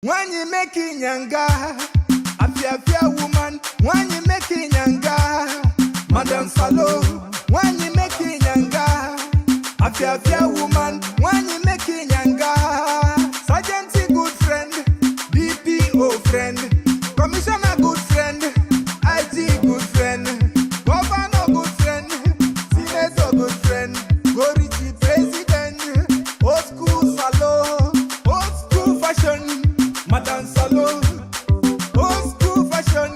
When you making younger, a woman. When you making younger, Madam Salo. When you making younger, a woman. When you making younger, Sergeant good friend, DPO friend, Commissioner good friend, IT good friend, Governor good friend, Senator good friend, Gority President, old school Salo, old school fashion. Madam Salo, old school fashion.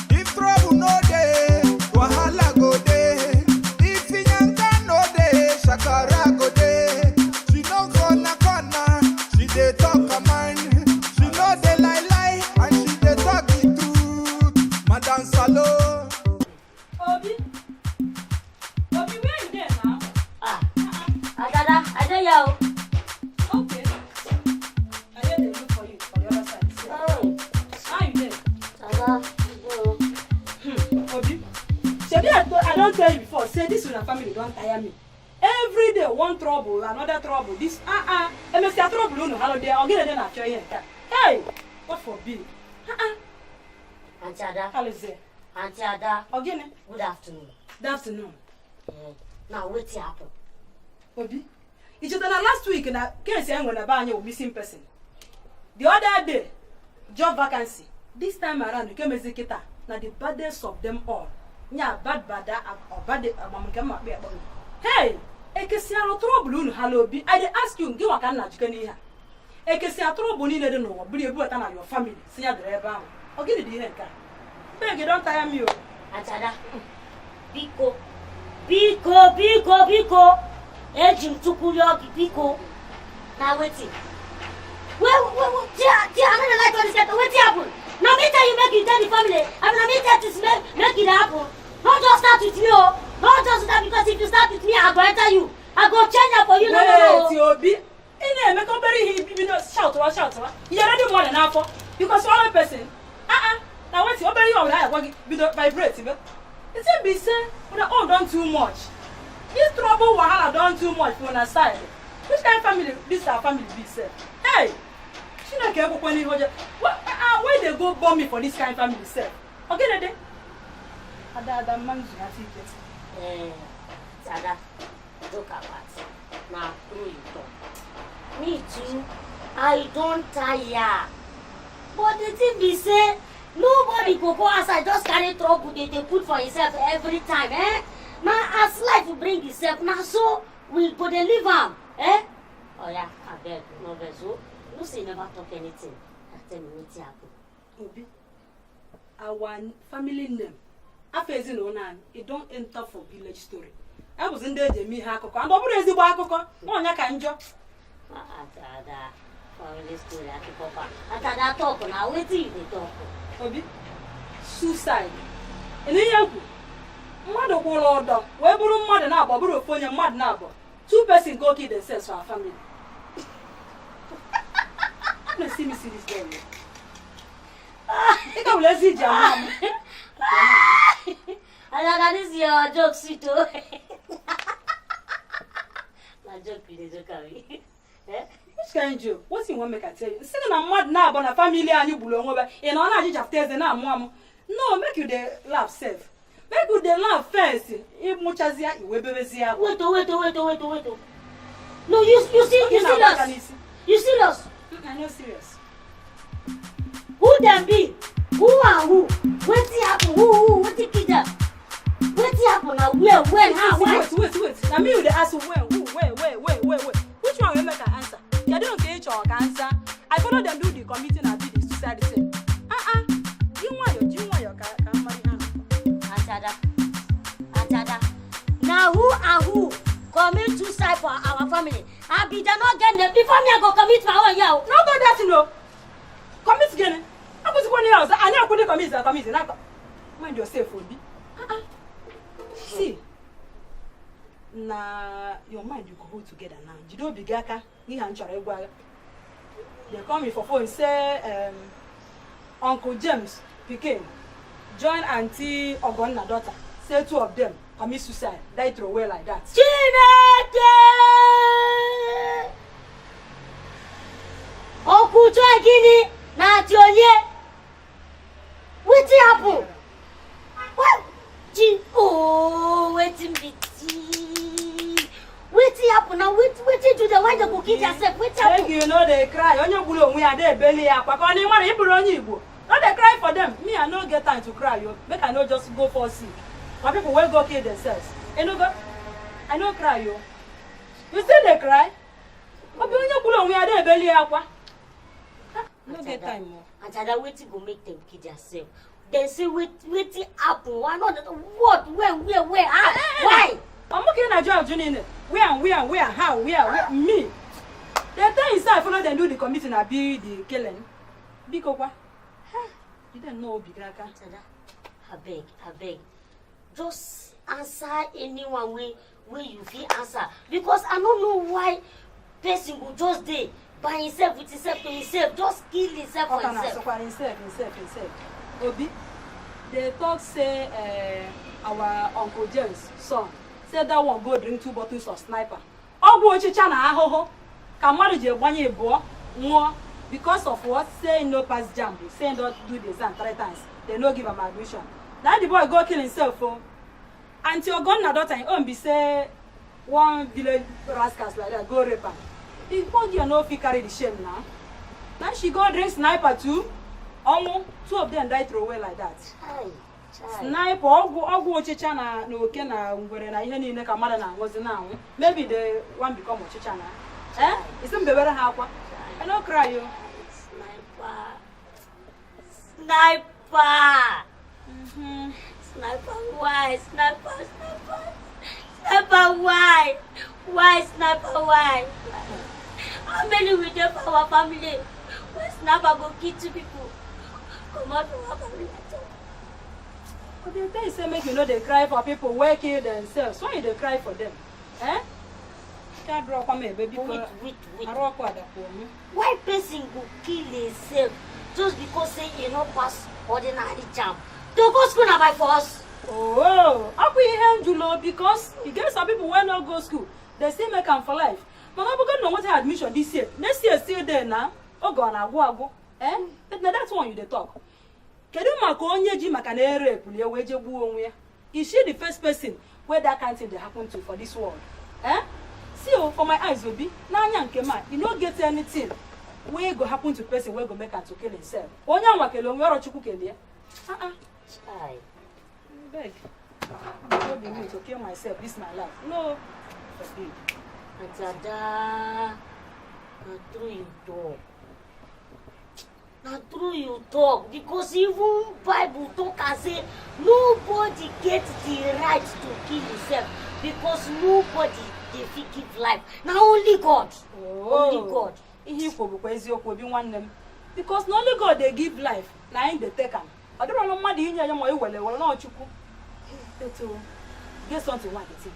If trouble no day, wahala go day. If inyanga no day, shakara go day. She no corner, she dey talk her mind. She no dey lie, and she dey talk the truth. Madam Salo. Obi, where you there now? Adada, I don't know. Okay. I hear they look for you for the other side. How you there? Obi, I don't tell you before. Say this with a family don't tire me. Every day one trouble, another trouble. This MSC trouble no holiday. I'll get it in after here. Hey, what for bill? Auntie Ada. How is it? Auntie Ada. Again. Good afternoon. Good afternoon. Now what's happened? Obi, it's just that last week in a case when a banya was missing person. The other day, job vacancy. This time around, you came as a kita. Now the baddest of them all. Nya bad or bad hey, Ekesia trouble hello be. I ask you, give a can not you can hear. Ekesia trouble in the no, be a boat and your family. See the driver. I'll get it here. Beg you don't tire me. Auntie Ada. Biko. Ejim tukuyo biko. Now waiting. Well, dear, I'm not like to understand what happened. Now, me tell you, make it tell the family. I'm going to tell this make it happen. Not just start with me, oh. Not just that, because if you start with me, I'm going to tell you. I'm going to change up for you. No. Obi. Make up shout. You're already more than half. Because one person. Now, what's your belly on that? Vibrate. It's a bit said, but all done too much. This trouble wahala done too much for one side. Which kind of family this our family be said? Hey! She not care about when where they go bomb me for this kind of family self. Okay, then. Ada man you have it. Sada, look about it. Now, who you talk? Me too. I don't tire. But the thing be say, nobody go outside just carry trouble they put for himself every time, eh? Now, as life will bring itself, now so we go dey live am, eh? Oh yeah, I beg, no vessel. You say never talk anything. Tell me what's happened. Obi, our family name, after no name, it don't enter for village story. I was in there, me hakoko, and over is the bakoko. No, I can't joke. Ada, family story, Ada talk now. Wait till they talk. Obi, suicide. And then mother will order. Where will mother now? But will phone your mother now. Two persons go kill themselves for our family. Let's see me see this girl. I can't let see Jam. That is your joke, sweet. My joke is a joke. Which kind of joke? What's in one make I tell you? Sitting a mad now about a family and you belong over. And on a judge of Thursday now, mom. No, make you the laugh safe. Make you the laugh first. If much as you will be here. Wait. No, you serious. You serious? I'm not serious. Who them be? Who are who? What's happen? Who? What did them? What's happen now? Where? When? How? Why? Wait. Now me will ask you when? Who? Wait. Which one will make an answer? You don't get your answer. I follow them do the committee and do the suicide thing. You want your Auntie Ada. Now who are who? Commit suicide for our family. I be the not get them before me I go commit my own yao. No go that you know. Commit again. I was going else. I never could commit. Now mind yourself, Obi. See. Now your mind you go hold together now. You don't be gaka. They call me for phone say Uncle James Pikin join Auntie Ogonna daughter. Say two of them commit suicide. Die throw away like that. Chineke! Okutu Agini! Now, Tionye, what happen? What? Oh, waiting be what happen now? What do the white go kill yourself? What happen? You know they cry. On your bulo, we are there belly up. But only one people on you. Not they cry for them. Me, I no get time to cry. You make I no just go for sick. But people will go kill themselves. You know, I no cry you. You still they cry? But on your bulo, we are there belly up. No get time more. And that waiting go make them kill themselves. They say waiting happen. Why not? What? Where? How? Why? I'm looking at you, Junior. Where, how, where, me. The time inside follow them do the committing and be the killing. Because what? You don't know, Big Raka. I beg. Just answer anyone where you feel answer. Because I don't know why person will just day by himself with himself to himself. Just kill himself for himself. Obi, they talk say our Uncle James' son said that one go drink 2 bottles of sniper. Ogu ochicha na ahoho. Kamari je gbanye ebo nwo because of what? Say no pass jam. Say don't do the exam 3 times. They no give him admission. Now the boy go kill himself for. Until gone na daughter own be say one village rascals like that go rape her. The boy no fit carry the shame now. Now she go drink sniper too. Almost 2 of them die throw away like that. Sniper ogu ochicha na oke na ngwere na ihe niile ka mara na ngozi na anwu. Maybe the one become ochicha na. Isim bebere ha akwa. I no cry you. Sniper. Sniper, why? Sniper, why? Why, Sniper, why? How many will there for our family? Why Sniper go kill 2 people? Come out from our family. But they say make you know they cry for people who kill themselves. Why they cry for them? Can't draw for me, baby. Wait. Why person go kill himself just because say you not pass ordinary jam? To go school na by force. Oh, how could you help Julo? Because you get some people who not go school. They still make them for life. Mama, we don't know what admission this year. Next year still there now. Oh, go na go. But now that's one you they talk. Kedu maka onye ji maka na rape li we je gbu onwe ya. Is she the first person where that kind of thing they happen to for this world? See, for my eyes Obi, na anya nke ma, you no get anything where go happen to person where go make am to kill himself. Onye anwa kele onwe oro chukwu kele. Chai. Beg. I don't be me to kill myself. This is my life. No. Forbid. Atada. Na true you talk. Because even Bible talk and say nobody gets the right to kill himself. Because nobody they fit give life. Now only God. Only God. Because not only God they give life. Now they take him. I don't know mad in your way well not chuku. Get something what they think.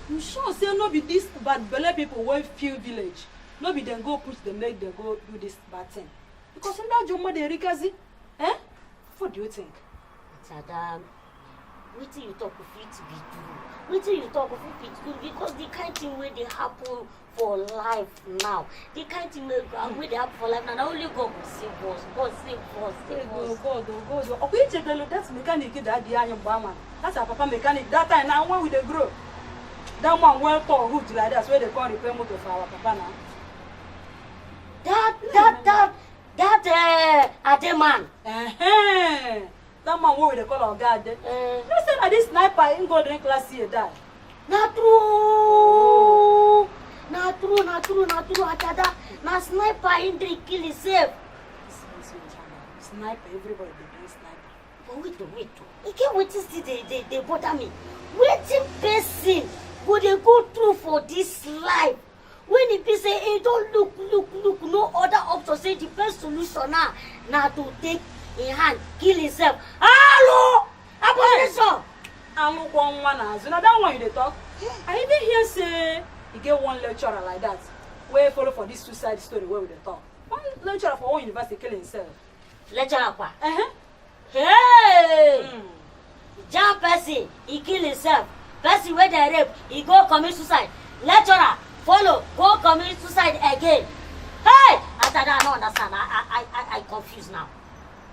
You sure say no be this bad belly people will feel village. No be them go push them make them go do this bad thing. Because in that Joma de Rikazi, what do you think? Sadam, what do you talk of it to be true? What do you talk of it to be true? Because the kind thing where they happen for life now, the kind thing where they happen for life now, only God will save us. God save us. God. Okay, check the look. That's mechanic that the iron barman. That's our papa mechanic. That time now when we they grow, that one well tall hood like that's where they call repair motor for our papa now. That Ademan. That man who they call our God. Listen at this sniper in go drink last year die. Not true. Not true. Atada. Na sniper in drink kill himself. Sniper, everybody they drink sniper. But wait. You can't wait to see they bother me. Waiting person go they go through for this life. When the people say, hey, don't look, no other option, say the best solution now to take in hand, kill himself. Hello! Abolition! I'm one as you know that one you they talk. I even hear say you get one lecturer like that. Where follow for this suicide story where we they talk. One lecturer for one university kill himself. Lecturer apa? Hey! Jam person, he kill himself. Person where they rape, he go commit suicide. Lecturer, follow, go commit suicide again. Hey! I don't understand. confused now.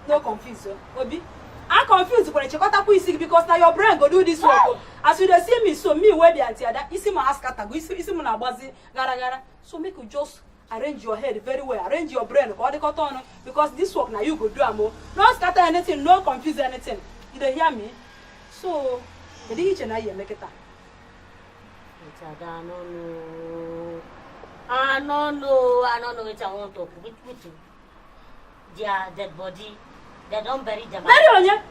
No confused, Obi. I'm confused when you check out because now your brain go do this work. As you see me, so me where the auntie that isi my ask kata go isi mo na bazi gara gara. So make you just arrange your head very well, arrange your brain because this work now you go do amo. No scatter anything, no confuse anything. You don't hear me? So the each and I make it. I don't know what I want to with you. Their dead body, they don't bury them. Bury on ya?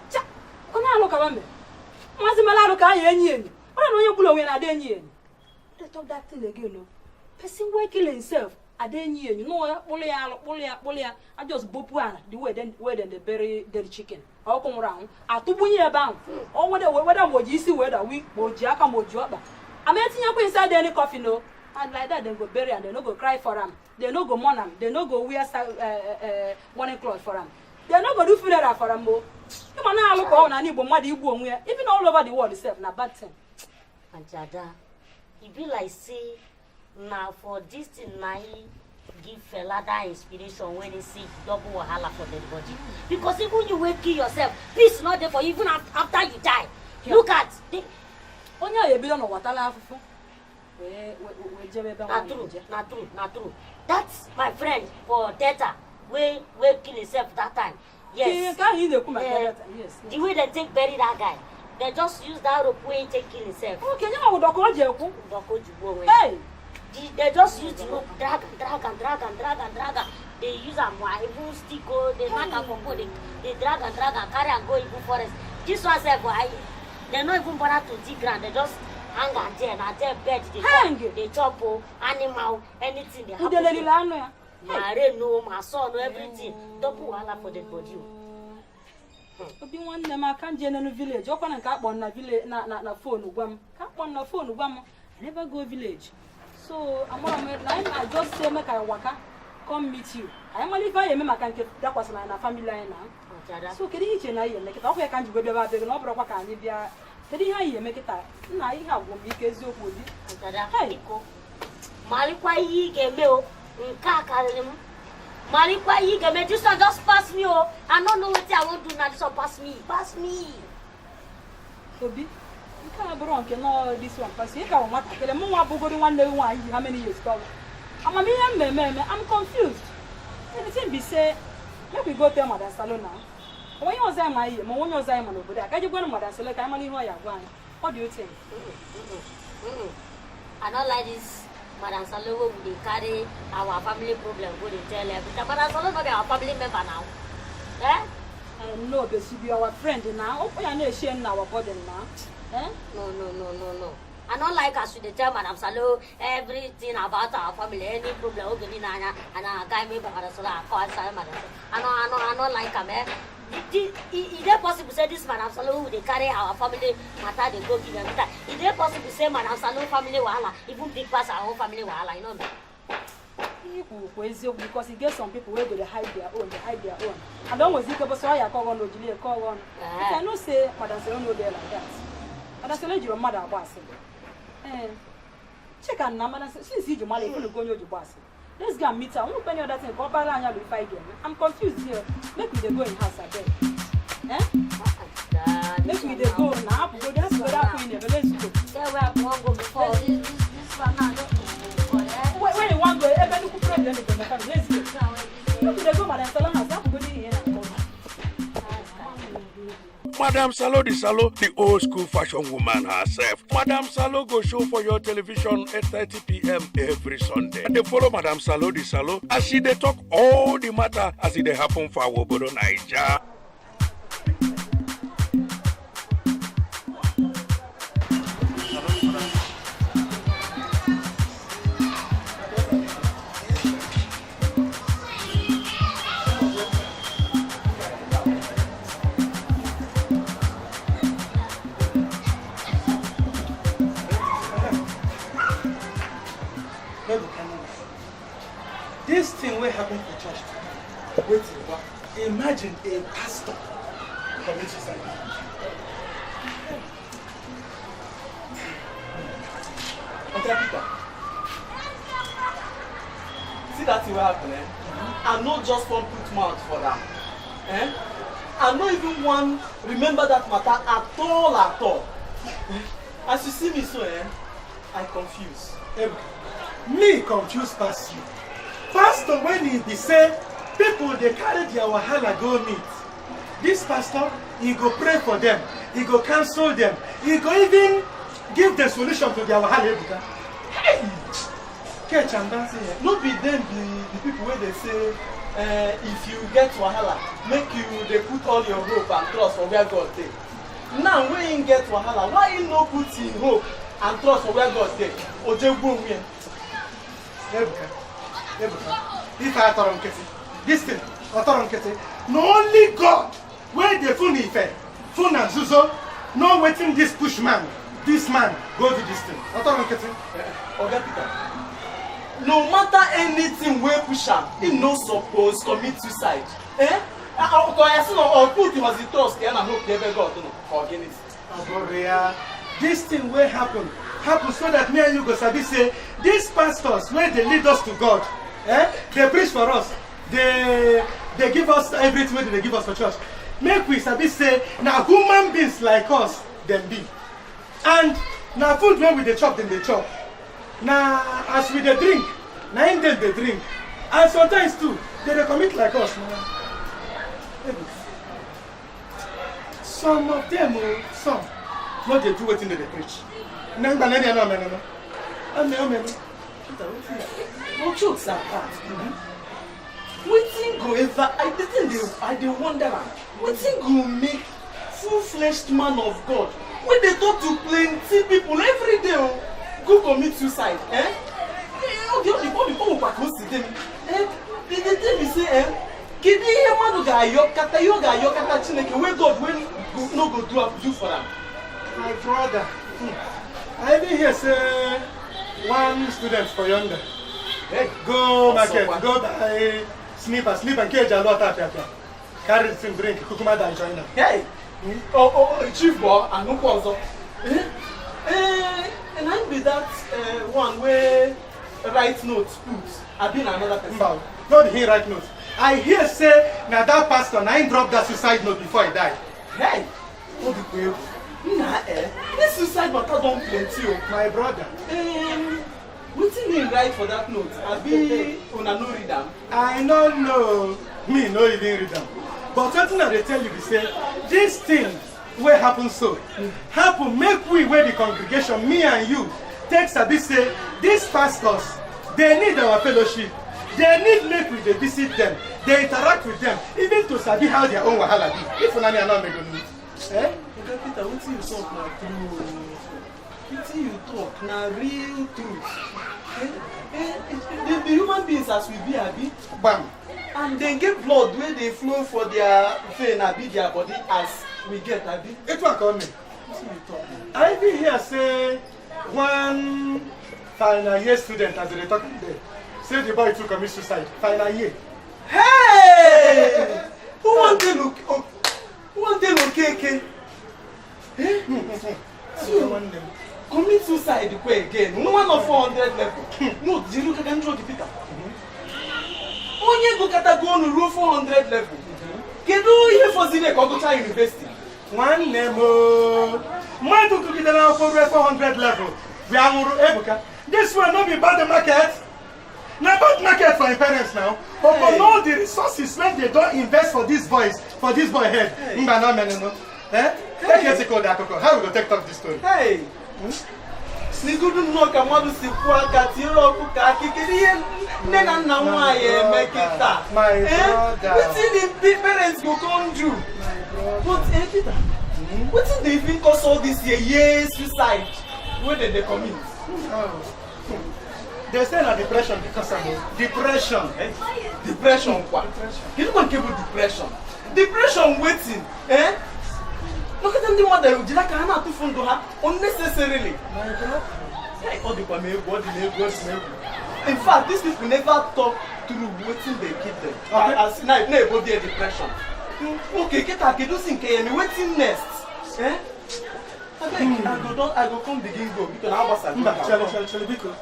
Come on, look at me. Mazimala look at you. I don't know you blow in a day. They talk that thing again. No. Person will kill himself. A day you know, Polia. I just boop one the way then they bury the chicken. I'll come around. I took 1 year bound. Or whether would you see whether we would jack and would job. I'm letting you inside any coffee, no. And like that, they go bury and they no go cry for them. They no go mourn them. They no go wear morning clothes for them. They no go do funeral for them. Come on now, look on and even all over the world itself, na bad thing. And Jada, it be like say now for this thing now give fella that inspiration when they see double wahala for the body. Because even you will kill yourself, peace not there for you even after you die. Yeah. Look at the Onya you don't know what I Not true. That's my friend for Data. We kill himself that time. Yes. Yes. The way they take bury that guy, they just use that rope way take kill himself. Okay, you know what hey! They just use the rope, drag. They use a even stick, they knock up for they drag and carry and go even forest. This one said, they're not even bother to dig ground, they just hang and there bed, they chop animal, anything they have. My rain, no, my son, everything. Double wahala for the body. Obi one them I can't join no village. Open and cap on na village na phone ugam. Cap on na phone ugam. I never go village. So I just say make I waka come meet you. I am only if I can get that was na family line now. So can you na here make it okay can't go there beg no bro kwa kan bia. Can you here make it na you have go make eziokwu obi. Hey ko. Mali kwa yi game o. Malikwa you game this one just pass me oh. I don't know what I want to do now. This one pass me. Obi, you can't bro no this one pass you can't matter. Kele mo wa bogori one day one how many years ago. I'm confused. Anything be say make we go tell Madam Salo now. When you was there my year, when you was there man over there. Can you go to Madam Salo? Can you know you are going? What do you think? I don't like this. Madam Salo will carry our family problem, go and tell everything. Madam Salo not be our family member now. Eh? No, but she be our friend now. Oh, we are not sharing our burden now. Eh? No. I don't like us to tell Madam Salo everything about our family, any problem. Okay, and I guy me Madam Salo, I call Madam Salo. I don't like him. Eh? Is it possible to say this Madam Salo they carry our family matter they go give them time? Is it possible to say Madam Salo family wahala even big pass our own family wahala? You know me. Because he gets some people where they hide their own, I don't want to think about so I call one. I cannot say Madam Salo no there like that. Madam Salo your mother was. Check on Madam since you mother you go your boss. Let's go and meet her. I won't penny other thing. I'm confused here. Make me go in house again. Eh? Make me go now. Let's go There we are going go before. This one now. Where you want to go? Everybody could pray them. Let's go. Make me go, Madam Salo. I'm going here. Madam Salo the old school fashion woman herself. Madam Salo go show for your television at 8:30 p.m. every Sunday. And they follow Madam Salo as she they talk all the matter as it they happen for our Obodo Naija. This thing will happen for church. Wait, imagine a pastor commit suicide. Okay, Peter. See that thing will happen, eh? I no just wan put mouth for am. I no even wan remember that matter at all. As you see me so, I confuse. Me confuse pass you. Pastor, when he be say people they carry their wahala go meet. This pastor, he go pray for them, he go counsel them, he go even give the solution to their wahala. Hey! Catch and dance here. No be them the people where they say if you get wahala, make you they put all your hope and trust for where God take. Now when you get wahala, why you no put in hope and trust for where God take? Ojegbo win. Ebuka, if I thought on this thing, I thought on no only God, where the phone ife, phone and Zuzo, no waiting this push man, this man, go to this thing. I thought on Oga Peter, no matter anything we push am, he no suppose commit suicide. Or put him as the trust and hope never God or against it. This thing will happen so that me and you go sabi say these pastors where they lead us to God, they preach for us, they give us everything wey they give us for church. Make we sabi say na human beings like us them be, and na food when we dey chop them they chop. Na as we dey drink, na in them they drink, and sometimes too they commit like us. Some of them, some no dey do wetin they preach. No jokes apart. Wetin go ever? I dey wonder am. Wetin go make full-fledged man of God when they talk to plenty people every day go commit suicide? The people back home see them. They tell me say kedu ihe mmadụ ga-ayọkata Chineke wey God wey no go do for am. My brother, I even hear say one student for yonder. Hey, go market, go buy sleep and cage a lot of carry some drink, kukuma and join them. Hey, chief boy, and no also. And I be that one where write notes put. I've been another person. No, he write notes. I hear say now that pastor I drop that suicide note before he died. Hey, what the hell? Nah, this suicide matter don't plenty. My brother. Wetin he write for that note? Abi una no read am? I don't know. Me no even read them. But something I tell you be say this thing will happen so. Happen make we where the congregation, me and you, take sabi say these pastors, they need our fellowship. They need make we they visit them. They interact with them, even to sabi how their own wahala be. If una are not making it. Okay, Peter, wetin you talk na true? Wetin you talk na real truth? The human beings as we be, abi, Bam. and they get blood where they flow for their vein, abi, their body as we get, abi. It will come. Wetin you talk na? I even hear say one final year student as they talking there. Say the boy too commit suicide. Final year. Hey! Who want to look? Who want to look? KK? Commit suicide again. No one of 400 level. No, you look at the Peter. Onye go kata go on row 400 level. Kedu ihe for zile ko go to university. One nemo. Man to get down for 400 level. We are Ebuka. This will not be bad market. Now bad market for your parents now. But for all the resources when they don't invest for this boy head. No. Take your call that. How we go take up this story? Hey. Sigudu no ka madu si kwa ka tiro ku ka kikiri nne na nna nwa ya emekita. My brother. Wetin the parents go come do? But Peter, wetin dey even cause all this year suicide wey they commit? They say na depression because of depression. Depression what? You don't want depression. Depression waiting. Look at them the one that you like to fund unnecessarily. In fact, these people never talk through waiting they give them. As now about their depression. Okay, get a kid using KM waiting next. I go come begin go because I was because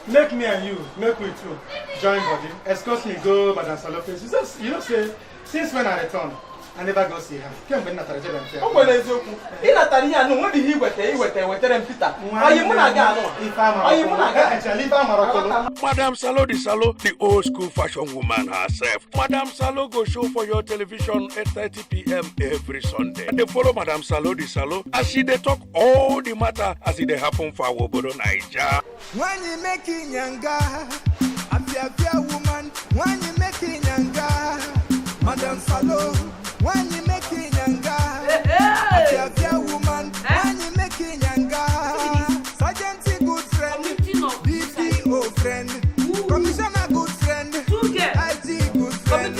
make me and you, make we two, join body. Escort me go Madam Salo place. You know, say, since when I return, I never go see her. Can't be not a return. Oh, when is okay? In Natalia, no, what did he with them, Peter? Are you Munaga? Are you Munaga? Actually, Madam Salo the Salo, the old school fashion woman herself. Madam Salo go show for your television at 30 p.m. every Sunday. And they follow Madam Salo the Salo as she they talk all the matter as it they happen for our Bodo Naija. When you making younger, a woman. When you making younger, Madam Salo. When you making younger, a woman. When you making younger, Sergeant good friend, BPO friend, Commissioner good friend, IG good friend,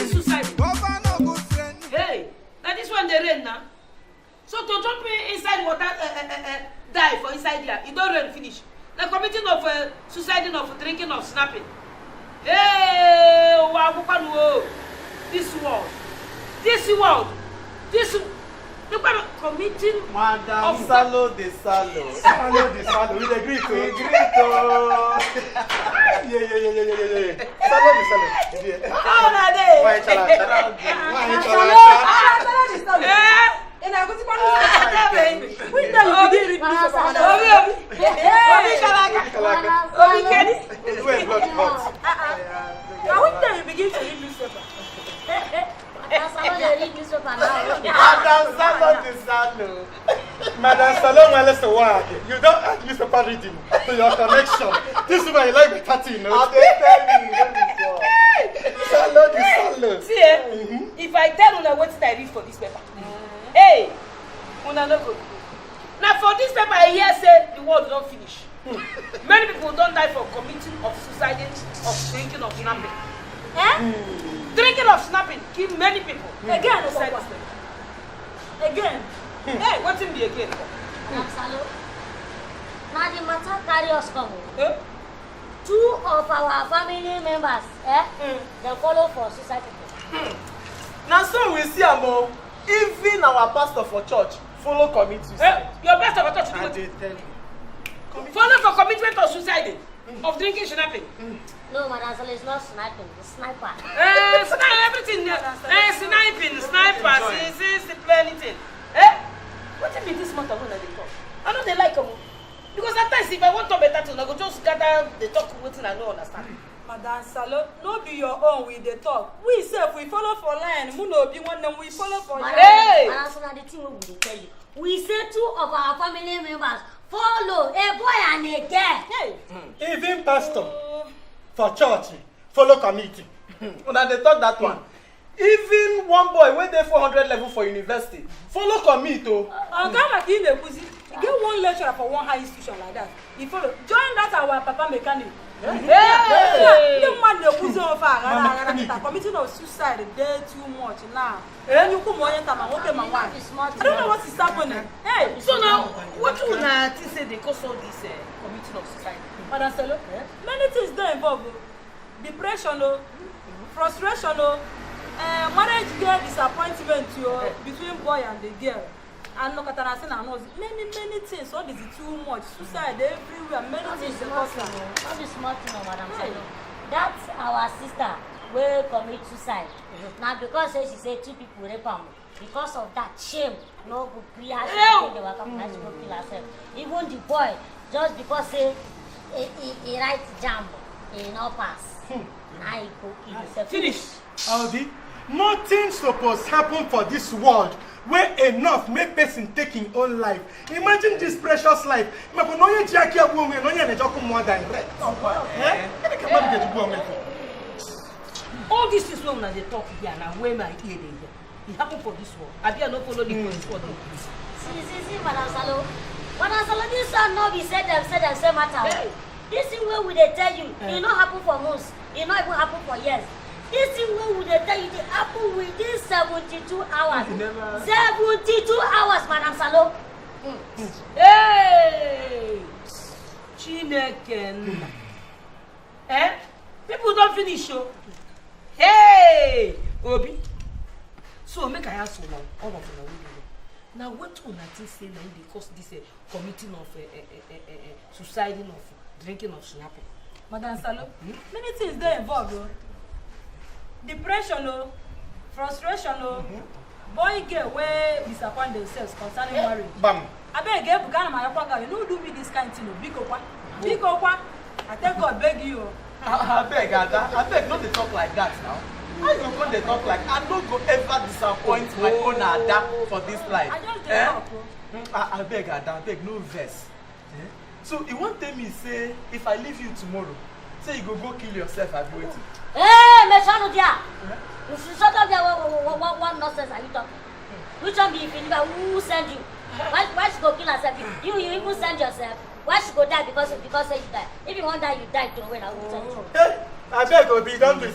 Governor good friend. Hey, now this one they rain now. So to jump inside water, die for inside there, it don't rain finish. The committing of suiciding, of drinking, of snapping. Hey, wow, this world, committing Madam Salo the Salo. Salo the Salo, we agree to. Yeah. Salo the Salo. How are they? Why chala? And I go to one. We don't begin with you begin to read newspaper. Madam Salo the Salo. Madam Salo, well, let's word. You don't add newspaper reading to your connection. This is why you like better thing, no? Salo the Salo. See, if I tell you what I read for this paper, hey, una no go. Now for this paper, I hear say the world don't finish. Many people don't die for committing of suicide, of drinking, of snapping. Drinking of snapping kill many people. Again. Hey, what's in the again? Salo. Now the matter carry us come. 2 of our family members, they follow for suicide. Now so we see more. Even our pastor for church follow commit suicide. Your pastor for church And they tell you. follow for commitment of suicide, of drinking, snapping. No, Madam Salo is not sniping, it's sniper. Everything. Sniping, sniper, see, anything. What if this matter when they talk? I know they like them. Because sometimes if I want to better thing, I go just gather the talk with I don't understand. Madam Salo, no be your own with the talk. We say if we follow for line, we no be one them we follow for line. Madam Salo, the thing we will tell you. We say 2 of our family members follow a boy and a girl. Hey. Even pastor for church follow committee. Una they talk that one. Even one boy when they 400 level for university follow commit oh. Ghana in the pussy. Get one lecturer for one high institution like that. He follow. Join that our papa mechanic. Hey! The man the pussy of our committing of suicide they too much now. Then you come on and come okay my wife. I don't know what is happening. Hey! So now, what you wanna say they cause all this committing of suicide? Madam Salo, many things don't involve depression, frustration, marriage girl disappointment between boy and the girl. And look at us and many things. All this is too much. Suicide everywhere. Many things. Not be smart, Madam Salo. That's our sister will commit suicide. Now because she said 2 people rape her. Because of that shame, no go free her. They were coming to go kill herself. Even the boy, just because he write jam, he no pass. Now he go kill himself. Finish. Aldi, nothing supposed happen for this world where enough make person take his own life. Imagine this precious life. All this is long as they talk here now. Where my ear they hear? It happened for this one. I dare not follow the police for this. See, Madam Salo. Madam Salo, this one no be said them say matter. Hey. This thing where would they tell you? It not happen for months. It not even happen for years. This thing where would they tell you? It happen within 72 hours. 72 hours, Madam Salo. Hey! Chineken. People don't finish you. Hey! Obi. So make I ask you now, all of you now what on that say now because this committing of suiciding of drinking of snapping? Madam Salo, many things they involved. Depression, frustration, boy girl where disappoint themselves concerning marriage. Bam. I beg you, my you no do me this kind of thing. Big okwa. I tell God beg you. I beg, Ada. I beg not to talk like that now. How you going to talk like I don't go ever disappoint my own Ada for this life? I just talk. I beg, Ada. I beg no verse. So you won't tell me say if I leave you tomorrow, say you go kill yourself. I'll be waiting. Hey, Meshanu dia. You should shut up there. What nonsense are you talking? Which one be if you leave? Who send you? Why she go kill herself? You even send yourself. Why she go die because say you die? If you want die, you die to when I will send you. Hey, I beg Obi, don't do.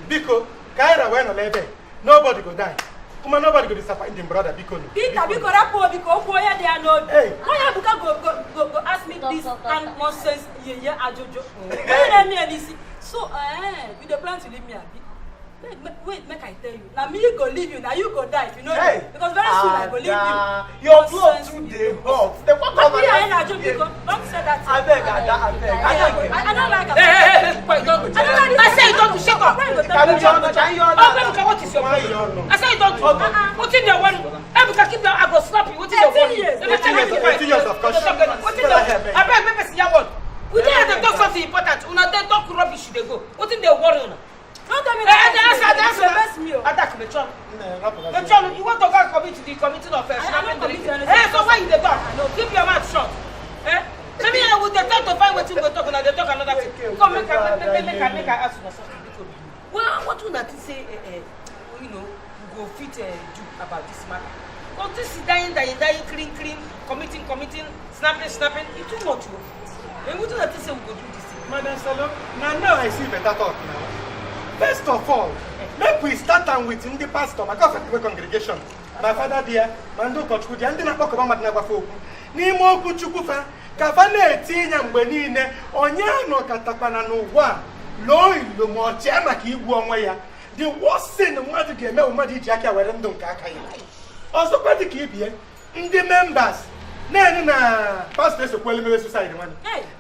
Because Kaira when on level, nobody go die. Kuma nobody go disappoint him brother because. Peter, because they are not. Hey. Why you go ask me this and nonsense? Yeah, Ajojo. So, you don't plan to leave me, Abi? Wait, make I tell you. Now me go leave you. Now you go die. If you know Hey. because very soon I go leave you. Your blood too dey hot. The what But we are in Ajojo. Don't say that. I beg, Ada. I don't like it. Hey, don't. I say you don't shut up. Can you Ebuka, what is your problem? I say you don't. What in the one? Ebuka, keep your I go slap you. What in the one? 18 years of course. What in the? I beg, make me see your one. We dey dey talk something important. Una dey talk rubbish. They go. What in the worry una? Don't tell me that. Attack me, John. You want to go commit to the committee of Hey, so why you dey talk? Keep your mouth shut. Maybe I would try to find what you go talk and they talk another thing. Come, make I ask you something. Well, what would that say? You know, go fit do about this matter? Because this is dying, clean, committing, snapping. It's too much. And what would that say we go do this thing? Madam Salo, now I see better talk now. First of all, make we start with the pastor, my congregation. My father dear, Mando Kochudi, and then I talk about Madnagafo. Nimo Kuchukufa, Kavane, Tina, Benine, Onyano Katakana no one, Loy, Lumo, Chamaki, Wamaya. The worst sin of Madi Game, Madi Jacka, where them don't caca. Also, Patty keep here, in the members. Nana, pastors of Quelimere Society.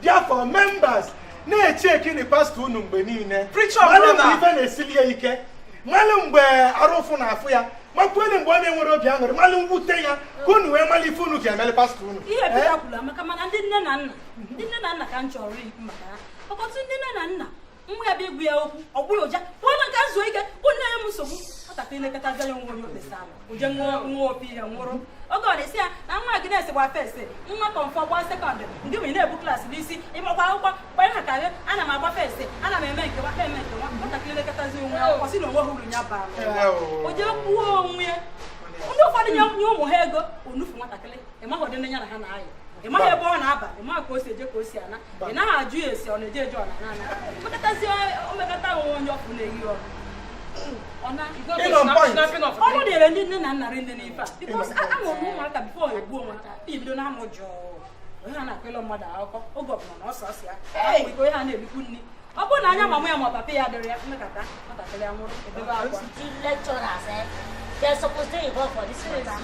Therefore, members. Ne check in the past to Numbenine. Preach on brother. Even a Silia Ike. Malum where Arofuna Fuya. Makwelin Bonin would be younger. Malum Wutea. Couldn't wear Malifunu can pass to him. Here, Makaman, and didn't Nana can't you read? About Nana. We are big, we are Jack. One can swing it. One name so. What a thing like a Tazayan woman this summer. Would you more be a more? Oh God, I say, I'm not going to say what I say. You might come for 1 second. Give me a book class, Lucy. If I want, when I tell you, and I'm a face, and I'm a make what I make. What a thing like a Tazayan was in a war in your bar. Would you go me? No, for the young Mohego, who knew from what I tell you. A mother than your hand. A mother born Abba, a mark was a Jacosiana, and now Jews on a J. John. But that's your Omega on your full. All the ending and are in the name because I'm a matter before a woman. If you don't have no job, we are not a mother, or government, or Sassia. Hey, we go ahead and we couldn't. Upon I am a way of pay at the reaction. Lecturers, they're supposed to involve for this matter.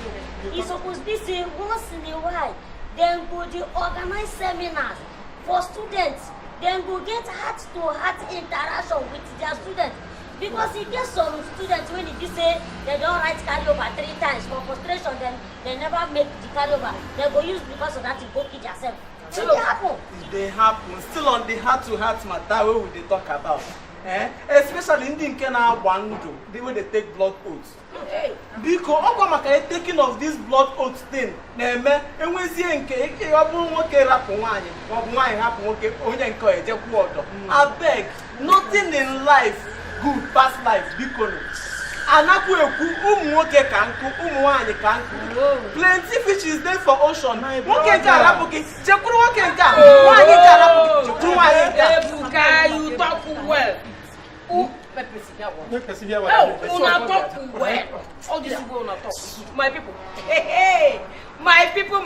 It's supposed to be seen once in a while. Then go to organize seminars for students. Then go get heart-to-heart interaction with their students. Because if there's some students when you say they don't write carryover 3 times for frustration, then they never make the carryover. They go use because of that to go kill yourself. So it happen. They happen. Still on the heart-to-heart matter where we talk about. Especially in the Kenya Wandu, the way they take blood oaths. Because I'm taking of this blood oath thing. And we see in cake, I beg, nothing in life good past life because anaku eku umuoke kanku umuwanye kanku plenty fishes there for ocean woke ka arapuki chekuru woke ka wanye ka arapuki chekuru wanye ka Ebuka, you talk well. Una talk well. All these people una talk. My people. Hey. My people.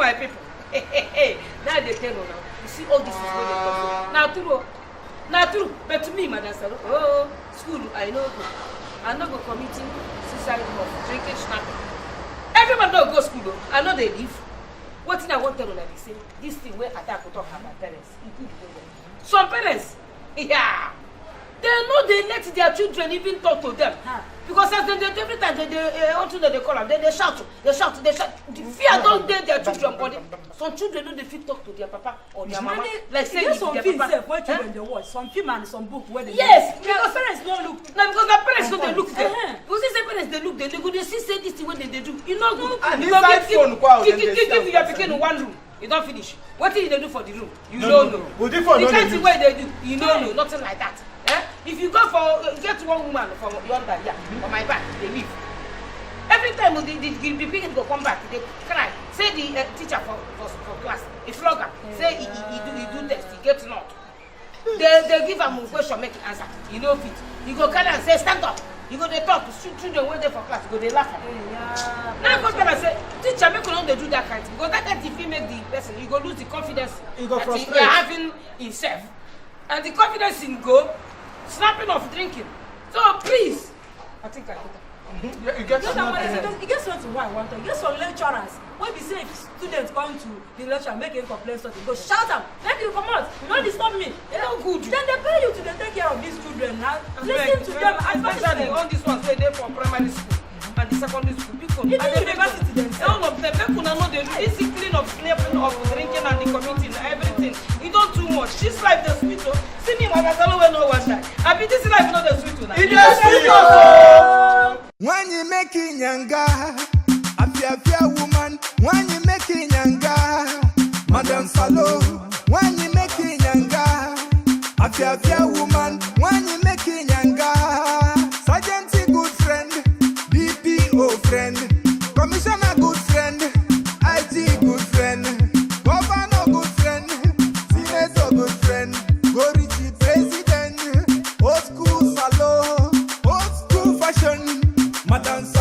Hey. Now they tell you now. You see all this is what they talk. Now true. But to me, Madam Salo, school, I know go. I know go committing suicide of drinking, snapping. Everyone don't go school though. I know they live. What thing I want to tell you like they say, this thing where attack will talk about parents. Some parents, Yeah. They know they let their children even talk to them. Because as they every time they call them, they shout. The fear don't get their children body. Some children don't they fit talk to their papa or their mama. Like say some their film papa. when children they watch, some film and some book where they yes, because parents don't look. Now because their parents don't they look them. Because say parents they look them, they go they see say this thing when they do. You know good. And Because inside phone give your pikin one room. You don't finish. What did they do for the room? You don't know. Well, the can't see what they do. You don't know. Nothing like that. Eh? If you go for get one woman from yonder, yeah, on my back, they leave. Every time the pikin go come back, they cry. Say the teacher for class, he flog her. Say he do test, he get not. They give him a question, make answer. He know fit. He go carry and say stand up. You go they talk to children when they for class. You go they laugh at them. Yeah. Now go tell and say teacher make you know they do that kind. Because that kind if he make the person, you go lose the confidence that he having himself, and the confidence in go. Snapping off drinking. So please, I think I did that. You get you get something why I want to. You get some lecturers. When we say if students come to the lecture making complaints, something, go shout them. Let you come out. You don't disturb me. They don't good. Then they pay you to take care of these children now. Listen to them. Especially all these ones where they from primary school and the secondary school. People, even university themselves. All of them, people know the discipline of sleeping, of drinking, and the committing, everything. You don't too much. This life the sweet. See me, my Masalo when no one die. I be this life not the sweet tonight. It is sweet. When you making yanga, a woman. When you making yanga, Madam Salo. When you making yanga, a woman. When you making yanga, Sergeant good friend, BPO friend, Commissioner good friend, IT good friend, Governor good friend, Senator good friend, Gorichi president, old school Salo, old school fashion, Madam Salo.